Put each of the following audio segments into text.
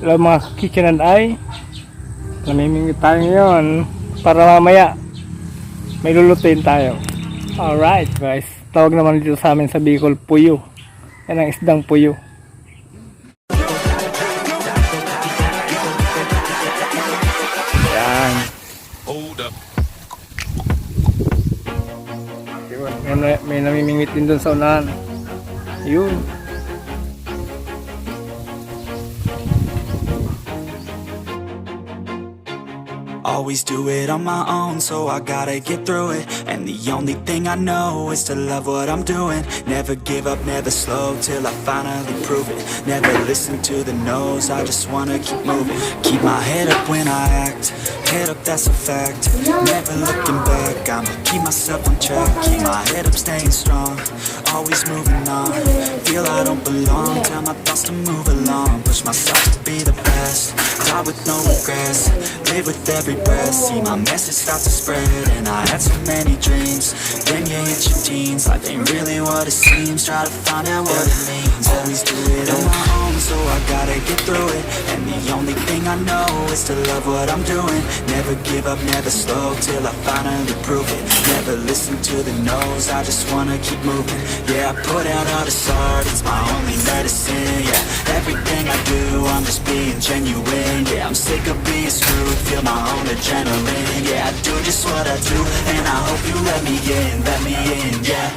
Hello mga kitchen and I. Namimingit tayo ngayon para mamaya may lulutuin tayo. Alright guys, tawag naman dito sa amin sa Bicol, PUYO. Yan ang isdang PUYO. Yan. Hold up. May namimingit din dun sa unahan. Yun. Always do it on my own, so I gotta get through it. And the only thing I know is to love what I'm doing. Never give up, never slow, till I finally prove it. Never listen to the no's, I just wanna keep moving. Keep my head up when I act, head up, that's a fact. Never looking back, I'ma keep myself on track. Keep my head up, staying strong, always moving on. Feel I don't belong, tell my thoughts to move along. Push myself to be the best, die with no regrets. Live with every breath, see my message start to spread. And I had so many dreams, then you hit your teens. Life ain't really what it seems, try to find out what it means. Always do it on my own, so I gotta get through it. And the only thing I know is to love what I'm doing. Never give up, never slow, till I finally prove it. Never listen to the no's, I just wanna keep moving. Yeah, I put out all this art, it's my only medicine. Yeah, everything I do, I'm just being genuine. Yeah, I'm sick of being screwed, feel my own adrenaline. Yeah, I do just what I do, and I hope you let me in, yeah.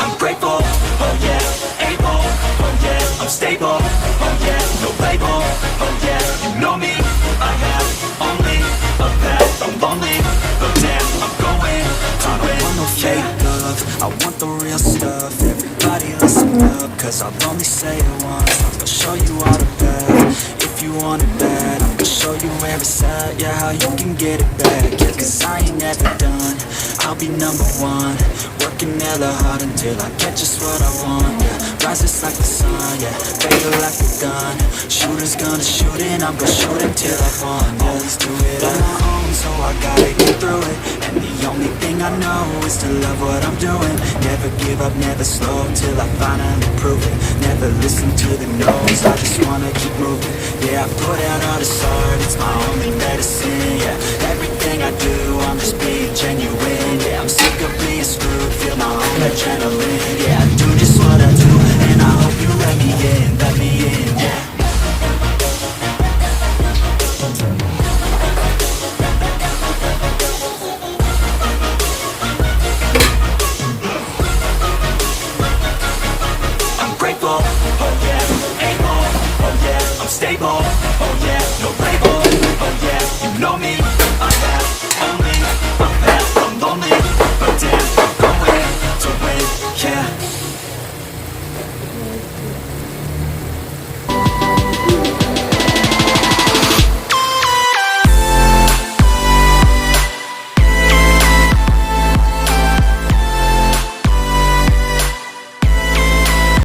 I'm grateful, oh yeah, able, oh yeah, I'm stable, oh yeah, no label, oh yeah, you know me, I have only a path, I'm lonely, but damn, I'm going to win. I want no fake love, I want the real stuff. Everybody listen up, cause I'll only say it once. I'm gonna show you all the path, if you want it bad. I'm gonna show you where it's at, yeah, how you can get it back. Yeah, cause I ain't never done, I'll be number one. Working hella hard until I get just what I want, yeah. Rises like the sun, yeah, fatal like a gun. Shooters gonna shoot and I'm gonna shoot until I won, yeah. Always do it on my own, so I gotta get through it. And the only thing I know is to love what I'm doing. Never give up, never slow, till I finally prove it. Never listen to the no's, I just wanna keep moving. Yeah, I put out all this art, it's my only medicine. Yeah, everything I do, I'm just being genuine. Yeah, I'm sick of being screwed, feel my own adrenaline.